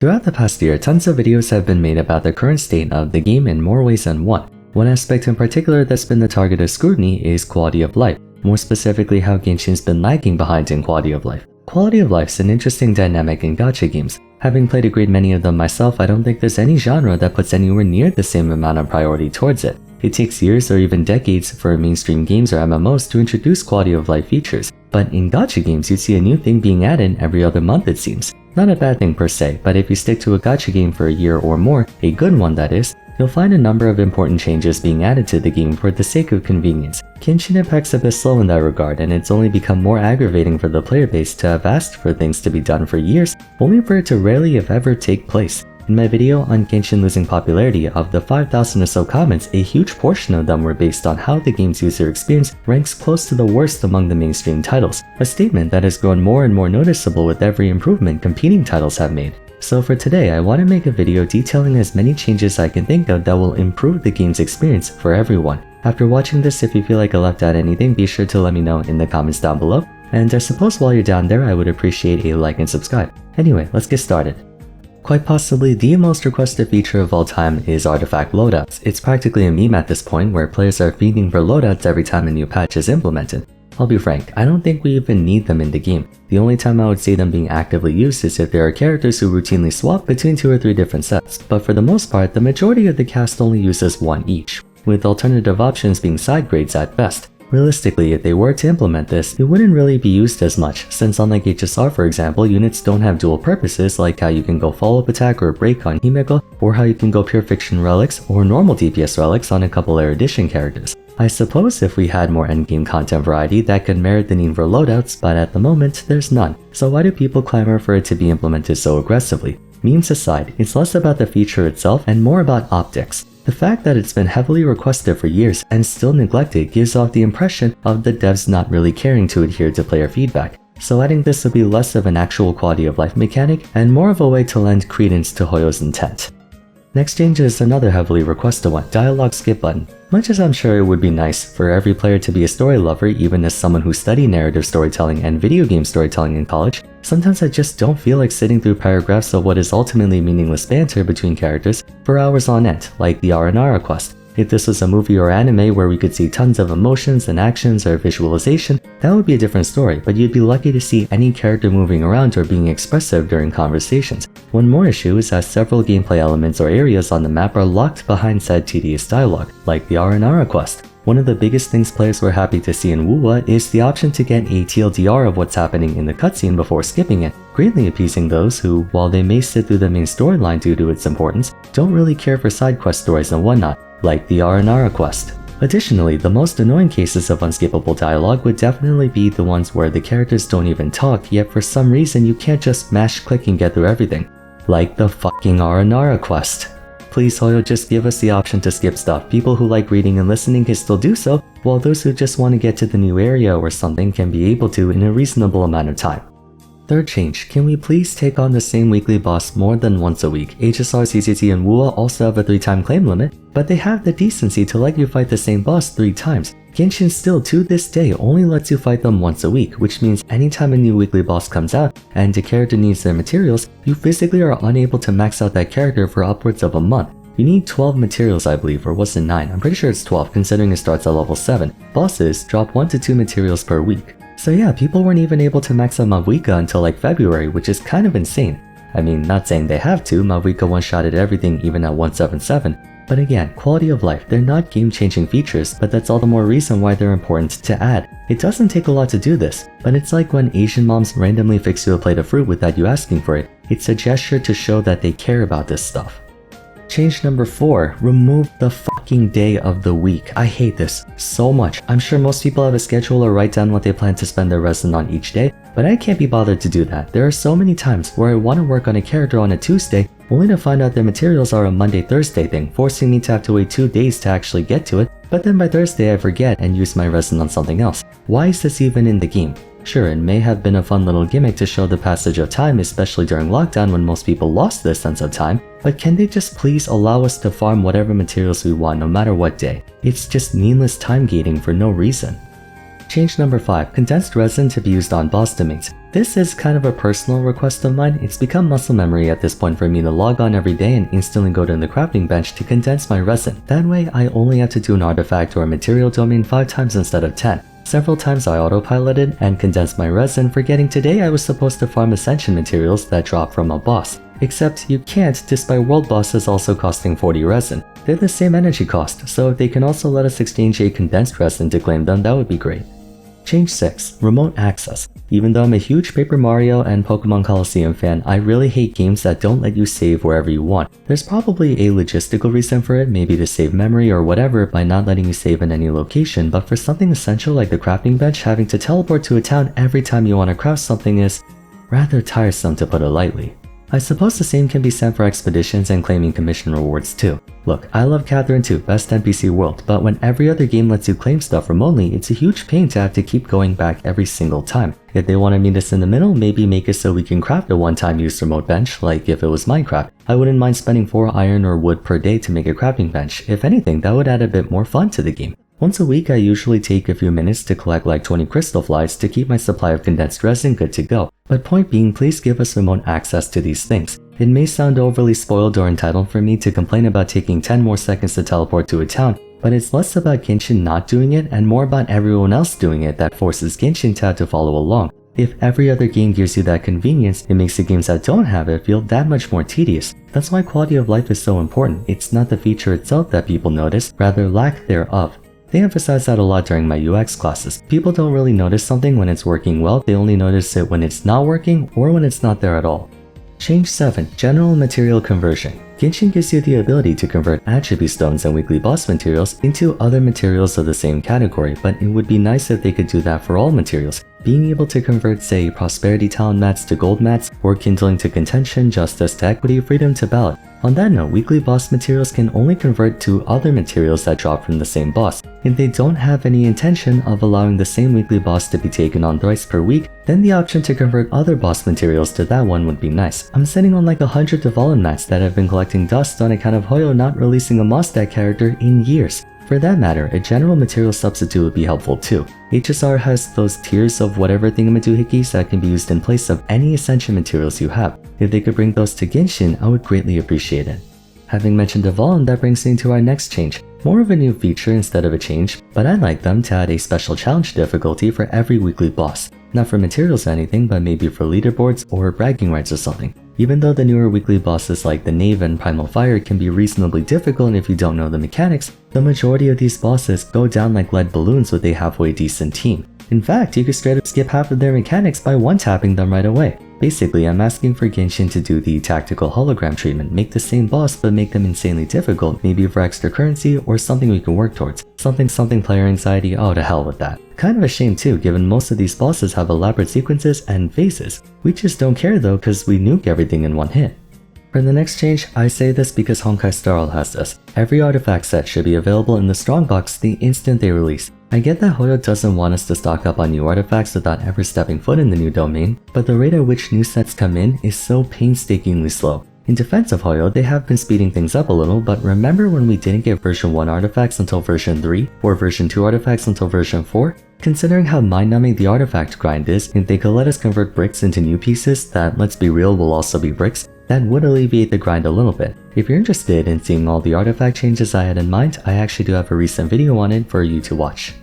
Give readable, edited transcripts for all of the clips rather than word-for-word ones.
Throughout the past year, tons of videos have been made about the current state of the game in more ways than one. One aspect in particular that's been the target of scrutiny is quality of life, more specifically how Genshin's been lagging behind in quality of life. Quality of life's an interesting dynamic in gacha games. Having played a great many of them myself, I don't think there's any genre that puts anywhere near the same amount of priority towards it. It takes years or even decades for mainstream games or MMOs to introduce quality of life features, but in gacha games you see a new thing being added every other month it seems. Not a bad thing per se, but if you stick to a gacha game for a year or more, a good one that is, you'll find a number of important changes being added to the game for the sake of convenience. Genshin Impact's a bit slow in that regard, and it's only become more aggravating for the player base to have asked for things to be done for years, only for it to rarely if ever take place. In my video on Genshin losing popularity, of the 5,000 or so comments, a huge portion of them were based on how the game's user experience ranks close to the worst among the mainstream titles, a statement that has grown more and more noticeable with every improvement competing titles have made. So for today, I want to make a video detailing as many changes I can think of that will improve the game's experience for everyone. After watching this, if you feel like I left out anything, be sure to let me know in the comments down below, and I suppose while you're down there I would appreciate a like and subscribe. Anyway, let's get started. Quite possibly the most requested feature of all time is artifact loadouts. It's practically a meme at this point where players are fiending for loadouts every time a new patch is implemented. I'll be frank, I don't think we even need them in the game. The only time I would see them being actively used is if there are characters who routinely swap between 2 or 3 different sets, but for the most part, the majority of the cast only uses one each, with alternative options being side grades at best. Realistically, if they were to implement this, it wouldn't really be used as much, since unlike HSR for example, units don't have dual purposes like how you can go follow-up attack or break on Himeko, or how you can go pure fiction relics or normal DPS relics on a couple erudition characters. I suppose if we had more endgame content variety that could merit the need for loadouts, but at the moment, there's none. So why do people clamor for it to be implemented so aggressively? Memes aside, it's less about the feature itself and more about optics. The fact that it's been heavily requested for years and still neglected gives off the impression of the devs not really caring to adhere to player feedback. So adding this will be less of an actual quality of life mechanic and more of a way to lend credence to Hoyo's intent. Next change is another heavily requested one, dialogue skip button. Much as I'm sure it would be nice for every player to be a story lover, even as someone who studied narrative storytelling and video game storytelling in college, sometimes I just don't feel like sitting through paragraphs of what is ultimately meaningless banter between characters for hours on end, like the R&R quest. If this was a movie or anime where we could see tons of emotions and actions or visualization, that would be a different story, but you'd be lucky to see any character moving around or being expressive during conversations. One more issue is that several gameplay elements or areas on the map are locked behind said tedious dialogue, like the R&R quest. One of the biggest things players were happy to see in WoWa is the option to get a TLDR of what's happening in the cutscene before skipping it, greatly appeasing those who, while they may sit through the main storyline due to its importance, don't really care for side quest stories and whatnot, like the R&R quest. Additionally, the most annoying cases of unskippable dialogue would definitely be the ones where the characters don't even talk, yet for some reason you can't just mash click and get through everything. Like the fucking R&R quest. Please Hoyo, just give us the option to skip stuff. People who like reading and listening can still do so, while those who just want to get to the new area or something can be able to in a reasonable amount of time. Third change, can we please take on the same weekly boss more than once a week? HSR, CCT, and WoA also have a 3-time claim limit, but they have the decency to let you fight the same boss 3 times. Genshin still to this day only lets you fight them once a week, which means anytime a new weekly boss comes out and a character needs their materials, you physically are unable to max out that character for upwards of a month. You need 12 materials I believe, or was it 9? I'm pretty sure it's 12 considering it starts at level 7. Bosses drop 1 to 2 materials per week. So yeah, people weren't even able to max out Mavuika until like February, which is kind of insane. I mean, not saying they have to, Mavuika one-shotted everything even at 177. But again, quality of life, they're not game-changing features, but that's all the more reason why they're important to add. It doesn't take a lot to do this, but it's like when Asian moms randomly fix you a plate of fruit without you asking for it. It's a gesture to show that they care about this stuff. Change number 4, remove the fucking day of the week. I hate this so much. I'm sure most people have a schedule or write down what they plan to spend their resin on each day, but I can't be bothered to do that. There are so many times where I want to work on a character on a Tuesday, only to find out their materials are a Monday-Thursday thing, forcing me to have to wait 2 days to actually get to it, but then by Thursday I forget and use my resin on something else. Why is this even in the game? Sure, it may have been a fun little gimmick to show the passage of time, especially during lockdown when most people lost their sense of time, but can they just please allow us to farm whatever materials we want no matter what day? It's just meaningless time gating for no reason. Change number 5. Condensed resin to be used on boss domains. This is kind of a personal request of mine. It's become muscle memory at this point for me to log on every day and instantly go to the crafting bench to condense my resin. That way, I only have to do an artifact or a material domain 5 times instead of 10. Several times I autopiloted and condensed my resin, forgetting today I was supposed to farm ascension materials that drop from a boss. Except you can't, despite world bosses also costing 40 resin. They're the same energy cost, so if they can also let us exchange a condensed resin to claim them, that would be great. Change 6. Remote access. Even though I'm a huge Paper Mario and Pokemon Colosseum fan, I really hate games that don't let you save wherever you want. There's probably a logistical reason for it, maybe to save memory or whatever by not letting you save in any location, but for something essential like the crafting bench, having to teleport to a town every time you want to craft something is rather tiresome, to put it lightly. I suppose the same can be said for expeditions and claiming commission rewards too. Look, I love Catherine too, best NPC world, but when every other game lets you claim stuff remotely, it's a huge pain to have to keep going back every single time. If they want to meet us in the middle, maybe make it so we can craft a one-time use remote bench, like if it was Minecraft. I wouldn't mind spending 4 iron or wood per day to make a crafting bench. If anything, that would add a bit more fun to the game. Once a week, I usually take a few minutes to collect like 20 crystal flies to keep my supply of condensed resin good to go. But point being, please give us remote access to these things. It may sound overly spoiled or entitled for me to complain about taking 10 more seconds to teleport to a town, but it's less about Genshin not doing it and more about everyone else doing it that forces Genshin to have to follow along. If every other game gives you that convenience, it makes the games that don't have it feel that much more tedious. That's why quality of life is so important. It's not the feature itself that people notice, rather lack thereof. They emphasize that a lot during my UX classes. People don't really notice something when it's working well, they only notice it when it's not working or when it's not there at all. Change 7. General Material Conversion. Genshin gives you the ability to convert attribute stones and weekly boss materials into other materials of the same category, but it would be nice if they could do that for all materials. Being able to convert, say, prosperity talent mats to gold mats, or kindling to contention, justice to equity, freedom to ballot. On that note, weekly boss materials can only convert to other materials that drop from the same boss. If they don't have any intention of allowing the same weekly boss to be taken on thrice per week, then the option to convert other boss materials to that one would be nice. I'm sitting on like 100 Devolin mats that have been collecting dust on account of Hoyo not releasing a Mostat character in years. For that matter, a general material substitute would be helpful too. HSR has those tiers of whatever thingamadoohickeys that can be used in place of any ascension materials you have. If they could bring those to Genshin, I would greatly appreciate it. Having mentioned Devolin, that brings me to our next change. More of a new feature instead of a change, but I'd like them to add a special challenge difficulty for every weekly boss. Not for materials or anything, but maybe for leaderboards or bragging rights or something. Even though the newer weekly bosses like the Knave and Primal Fire can be reasonably difficult if you don't know the mechanics, the majority of these bosses go down like lead balloons with a halfway decent team. In fact, you could straight up skip half of their mechanics by one-tapping them right away. Basically, I'm asking for Genshin to do the tactical hologram treatment, make the same boss but make them insanely difficult, maybe for extra currency or something we can work towards. Something player anxiety, oh to hell with that. Kind of a shame too, given most of these bosses have elaborate sequences and phases. We just don't care though cause we nuke everything in one hit. For the next change, I say this because Honkai Star Rail has this. Every artifact set should be available in the Strongbox the instant they release. I get that Hoyo doesn't want us to stock up on new artifacts without ever stepping foot in the new domain, but the rate at which new sets come in is so painstakingly slow. In defense of Hoyo, they have been speeding things up a little, but remember when we didn't get version 1 artifacts until version 3, or version 2 artifacts until version 4? Considering how mind-numbing the artifact grind is, if they could let us convert bricks into new pieces that, let's be real, will also be bricks, that would alleviate the grind a little bit. If you're interested in seeing all the artifact changes I had in mind, I actually do have a recent video on it for you to watch.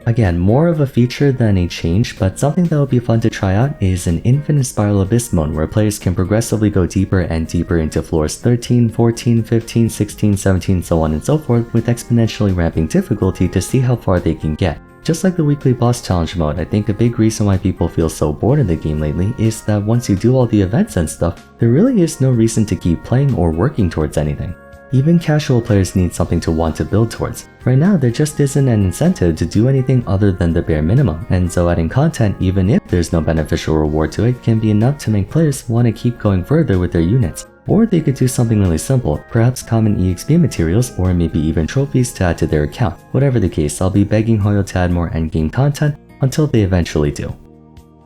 Again, more of a feature than a change, but something that would be fun to try out is an infinite spiral abyss mode where players can progressively go deeper and deeper into floors 13, 14, 15, 16, 17, so on and so forth, with exponentially ramping difficulty to see how far they can get. Just like the weekly boss challenge mode, I think a big reason why people feel so bored in the game lately is that once you do all the events and stuff, there really is no reason to keep playing or working towards anything. Even casual players need something to want to build towards. Right now, there just isn't an incentive to do anything other than the bare minimum, and so adding content, even if there's no beneficial reward to it, can be enough to make players want to keep going further with their units. Or they could do something really simple, perhaps common EXP materials or maybe even trophies to add to their account. Whatever the case, I'll be begging Hoyo to add more endgame content until they eventually do.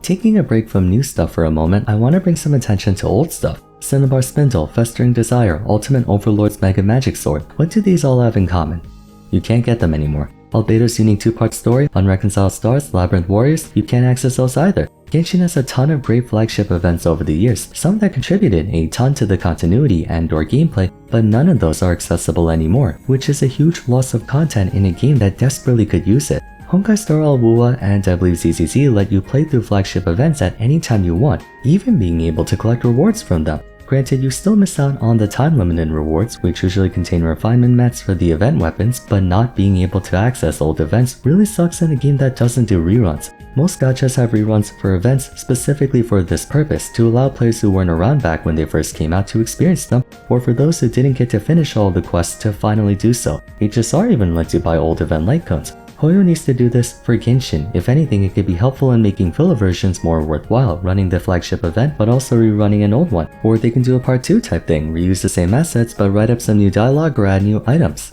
Taking a break from new stuff for a moment, I want to bring some attention to old stuff. Cinnabar Spindle, Festering Desire, Ultimate Overlord's Mega Magic Sword. What do these all have in common? You can't get them anymore. Albedo's unique 2-part story, Unreconciled Stars, Labyrinth Warriors, you can't access those either. Genshin has a ton of great flagship events over the years, some that contributed a ton to the continuity and/or gameplay, but none of those are accessible anymore, which is a huge loss of content in a game that desperately could use it. Honkai Star Rail WUA and I believe ZZZ let you play through flagship events at any time you want, even being able to collect rewards from them. Granted, you still miss out on the time-limited rewards, which usually contain refinement mats for the event weapons, but not being able to access old events really sucks in a game that doesn't do reruns. Most gachas have reruns for events specifically for this purpose, to allow players who weren't around back when they first came out to experience them, or for those who didn't get to finish all the quests to finally do so. HSR even lets you buy old event light cones. Hoyo needs to do this for Genshin. If anything, it could be helpful in making filler versions more worthwhile, running the flagship event but also rerunning an old one. Or they can do a part 2 type thing, reuse the same assets but write up some new dialogue or add new items.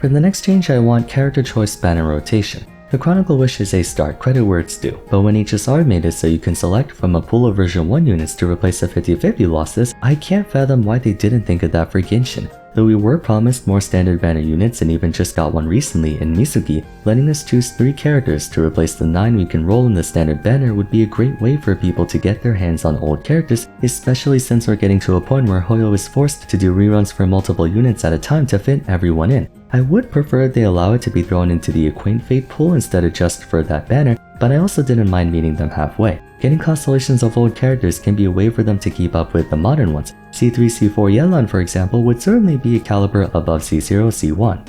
For the next change, I want character choice banner rotation. The Chronicle Wish is a start, credit where it's due, but when HSR made it so you can select from a pool of version 1 units to replace the 50/50 losses, I can't fathom why they didn't think of that for Genshin. Though we were promised more standard banner units and even just got one recently in Mizuki, letting us choose 3 characters to replace the 9 we can roll in the standard banner would be a great way for people to get their hands on old characters, especially since we're getting to a point where Hoyo is forced to do reruns for multiple units at a time to fit everyone in. I would prefer if they allow it to be thrown into the Acquaint Fate pool instead of just for that banner, but I also didn't mind meeting them halfway. Getting constellations of old characters can be a way for them to keep up with the modern ones. C3, C4 Yelan, for example, would certainly be a caliber above C0, C1.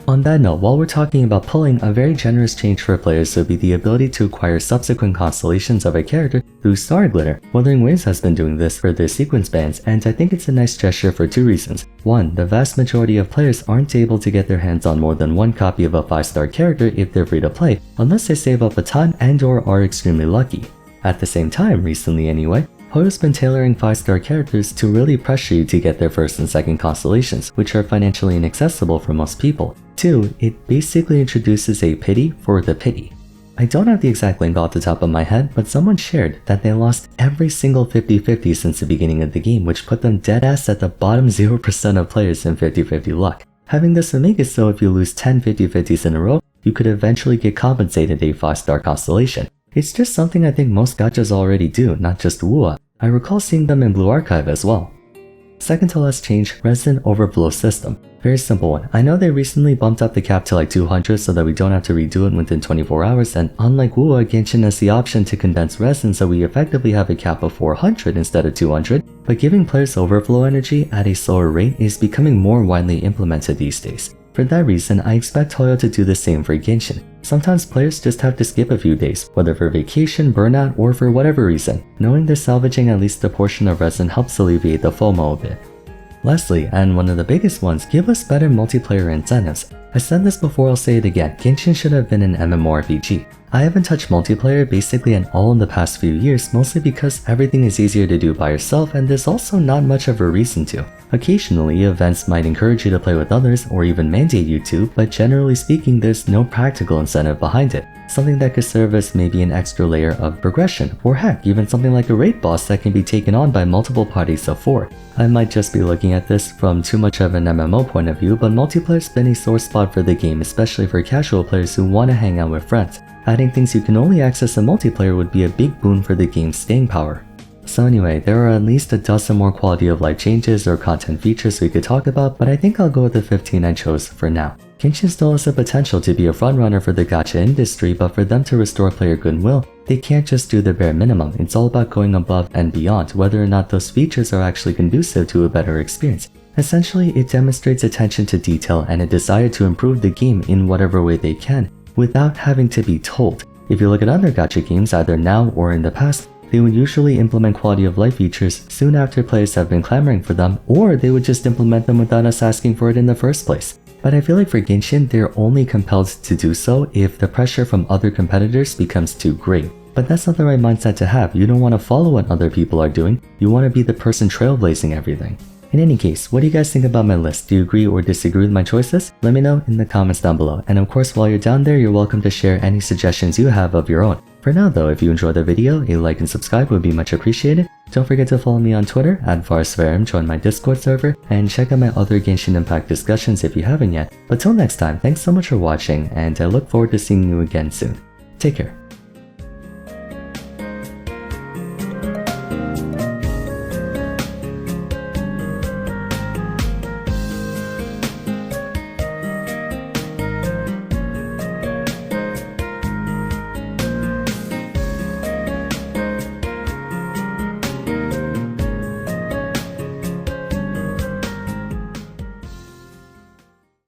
On that note, while we're talking about pulling, a very generous change for players would be the ability to acquire subsequent constellations of a character through Starglitter. Wuthering Waves has been doing this for their sequence bands, and I think it's a nice gesture for 2 reasons. 1. The vast majority of players aren't able to get their hands on more than 1 copy of a 5-star character if they're free to play, unless they save up a ton and/or are extremely lucky. At the same time, recently anyway, Hoyo's been tailoring 5-star characters to really pressure you to get their first and second constellations, which are financially inaccessible for most people. 2. It basically introduces a pity for the pity. I don't have the exact link off the top of my head, but someone shared that they lost every single 50/50 since the beginning of the game, which put them deadass at the bottom 0% of players in 50/50 luck. Having this would make it so if you lose 10 50/50s in a row, you could eventually get compensated a 5-star constellation. It's just something I think most gachas already do, not just WUA. I recall seeing them in Blue Archive as well. Second to last change, Resin overflow system. Very simple one. I know they recently bumped up the cap to like 200 so that we don't have to redo it within 24 hours, and unlike WUA, Genshin has the option to condense resin so we effectively have a cap of 400 instead of 200, but giving players overflow energy at a slower rate is becoming more widely implemented these days. For that reason, I expect Hoyo to do the same for Genshin. Sometimes players just have to skip a few days, whether for vacation, burnout, or for whatever reason. Knowing they're salvaging at least a portion of resin helps alleviate the FOMO a bit. Lastly, and one of the biggest ones, give us better multiplayer incentives. I said this before, I'll say it again, Genshin should have been an MMORPG. I haven't touched multiplayer basically at all in the past few years, mostly because everything is easier to do by yourself and there's also not much of a reason to. Occasionally, events might encourage you to play with others or even mandate you to, but generally speaking there's no practical incentive behind it. Something that could serve as maybe an extra layer of progression, or heck, even something like a raid boss that can be taken on by multiple parties of 4. I might just be looking at this from too much of an MMO point of view, but multiplayer's been a sore spot for the game, especially for casual players who want to hang out with friends. Adding things you can only access in multiplayer would be a big boon for the game's staying power. So anyway, there are at least a dozen more quality of life changes or content features we could talk about, but I think I'll go with the 15 I chose for now. Genshin still has the potential to be a frontrunner for the gacha industry, but for them to restore player goodwill, they can't just do the bare minimum. It's all about going above and beyond, whether or not those features are actually conducive to a better experience. Essentially, it demonstrates attention to detail and a desire to improve the game in whatever way they can, without having to be told. If you look at other gacha games, either now or in the past, they would usually implement quality of life features soon after players have been clamoring for them, or they would just implement them without us asking for it in the first place. But I feel like for Genshin, they're only compelled to do so if the pressure from other competitors becomes too great. But that's not the right mindset to have. You don't want to follow what other people are doing, you want to be the person trailblazing everything. In any case, what do you guys think about my list? Do you agree or disagree with my choices? Let me know in the comments down below. And of course, while you're down there, you're welcome to share any suggestions you have of your own. For now though, if you enjoyed the video, a like and subscribe would be much appreciated. Don't forget to follow me on Twitter at Vars, join my Discord server, and check out my other Genshin Impact discussions if you haven't yet. But till next time, thanks so much for watching, and I look forward to seeing you again soon. Take care.